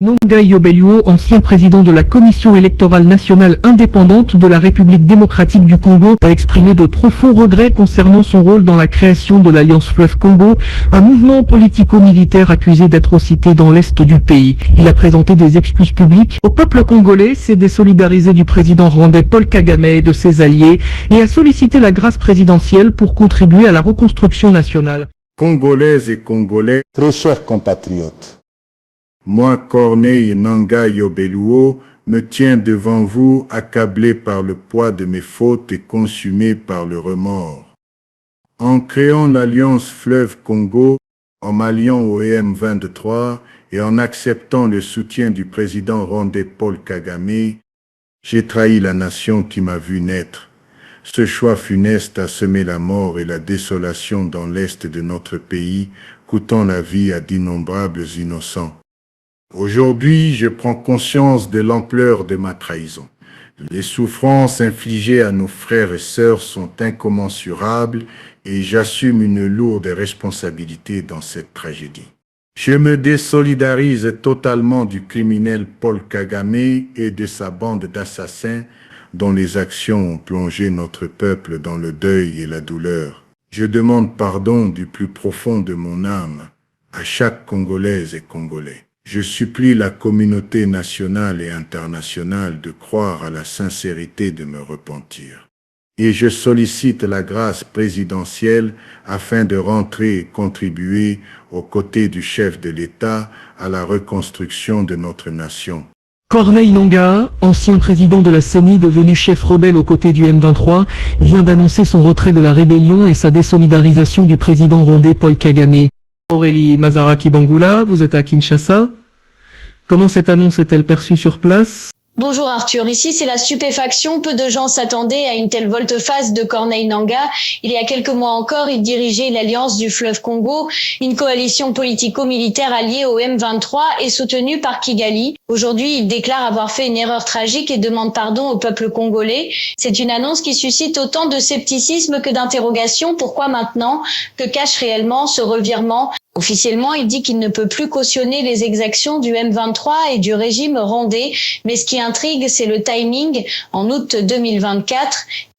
Nonga Yobelio, ancien président de la Commission électorale nationale indépendante de la République démocratique du Congo, a exprimé de profonds regrets concernant son rôle dans la création de l'Alliance Fleuve Congo, un mouvement politico-militaire accusé d'atrocités dans l'est du pays. Il a présenté des excuses publiques au peuple congolais, s'est désolidarisé du président rwandais Paul Kagame et de ses alliés, et a sollicité la grâce présidentielle pour contribuer à la reconstruction nationale. Congolaises et Congolais, très chers compatriotes, moi, Corneille Nangaa Yobelio, me tiens devant vous accablé par le poids de mes fautes et consumé par le remords. En créant l'Alliance Fleuve Congo, en m'alliant au M23 et en acceptant le soutien du président rwandais Paul Kagame, j'ai trahi la nation qui m'a vu naître. Ce choix funeste a semé la mort et la désolation dans l'est de notre pays, coûtant la vie à d'innombrables innocents. Aujourd'hui, je prends conscience de l'ampleur de ma trahison. Les souffrances infligées à nos frères et sœurs sont incommensurables et j'assume une lourde responsabilité dans cette tragédie. Je me désolidarise totalement du criminel Paul Kagame et de sa bande d'assassins dont les actions ont plongé notre peuple dans le deuil et la douleur. Je demande pardon du plus profond de mon âme à chaque Congolaise et Congolais. Je supplie la communauté nationale et internationale de croire à la sincérité de me repentir. Et je sollicite la grâce présidentielle afin de rentrer et contribuer aux côtés du chef de l'État à la reconstruction de notre nation. Corneille Nangaa, ancien président de la CENI devenu chef rebelle aux côtés du M23, vient d'annoncer son retrait de la rébellion et sa désolidarisation du président rwandais Paul Kagame. Aurélie Mazara-Kibangula, vous êtes à Kinshasa. Comment cette annonce est-elle perçue sur place ? Bonjour Arthur, ici c'est la stupéfaction. Peu de gens s'attendaient à une telle volte-face de Corneille Nangaa. Il y a quelques mois encore, il dirigeait l'Alliance du Fleuve Congo, une coalition politico-militaire alliée au M23 et soutenue par Kigali. Aujourd'hui, il déclare avoir fait une erreur tragique et demande pardon au peuple congolais. C'est une annonce qui suscite autant de scepticisme que d'interrogations. Pourquoi maintenant ? Que cache réellement ce revirement ? Officiellement, il dit qu'il ne peut plus cautionner les exactions du M23 et du régime rwandais, mais ce qui intrigue, c'est le timing. En août 2024,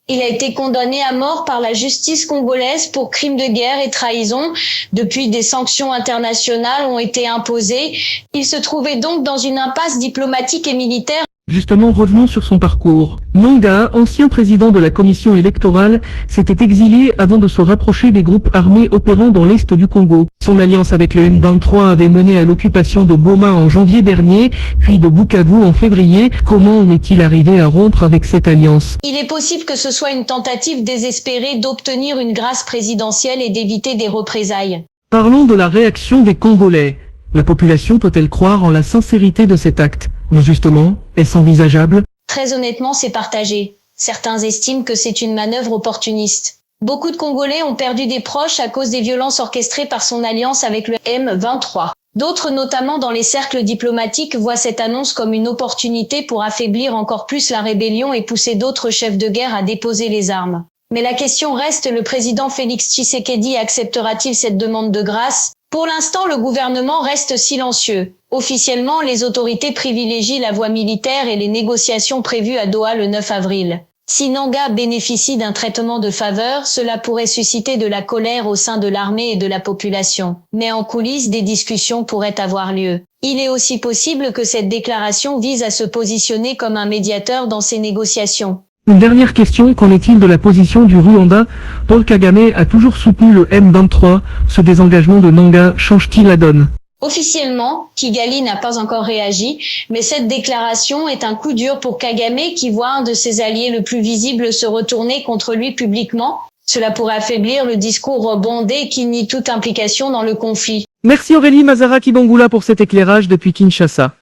il a été condamné à mort par la justice congolaise pour crimes de guerre et trahison. Depuis, des sanctions internationales ont été imposées. Il se trouvait donc dans une impasse diplomatique et militaire. Justement, revenons sur son parcours. Nangaa, ancien président de la commission électorale, s'était exilé avant de se rapprocher des groupes armés opérant dans l'est du Congo. Son alliance avec le M23 avait mené à l'occupation de Goma en janvier dernier, puis de Bukavu en février. Comment en est-il arrivé à rompre avec cette alliance ? Il est possible que ce soit une tentative désespérée d'obtenir une grâce présidentielle et d'éviter des représailles. Parlons de la réaction des Congolais. La population peut-elle croire en la sincérité de cet acte ? Ou justement, est-ce envisageable ? Très honnêtement, c'est partagé. Certains estiment que c'est une manœuvre opportuniste. Beaucoup de Congolais ont perdu des proches à cause des violences orchestrées par son alliance avec le M23. D'autres, notamment dans les cercles diplomatiques, voient cette annonce comme une opportunité pour affaiblir encore plus la rébellion et pousser d'autres chefs de guerre à déposer les armes. Mais la question reste, le président Félix Tshisekedi acceptera-t-il cette demande de grâce ? Pour l'instant, le gouvernement reste silencieux. Officiellement, les autorités privilégient la voie militaire et les négociations prévues à Doha le 9 avril. Si Nangaa bénéficie d'un traitement de faveur, cela pourrait susciter de la colère au sein de l'armée et de la population. Mais en coulisses, des discussions pourraient avoir lieu. Il est aussi possible que cette déclaration vise à se positionner comme un médiateur dans ces négociations. Une dernière question, qu'en est-il de la position du Rwanda ? Paul Kagame a toujours soutenu le M23. Ce désengagement de Nangaa change-t-il la donne ? Officiellement, Kigali n'a pas encore réagi, mais cette déclaration est un coup dur pour Kagame qui voit un de ses alliés le plus visible se retourner contre lui publiquement. Cela pourrait affaiblir le discours rwandais qui nie toute implication dans le conflit. Merci Aurélie Mazara-Kibangula pour cet éclairage depuis Kinshasa.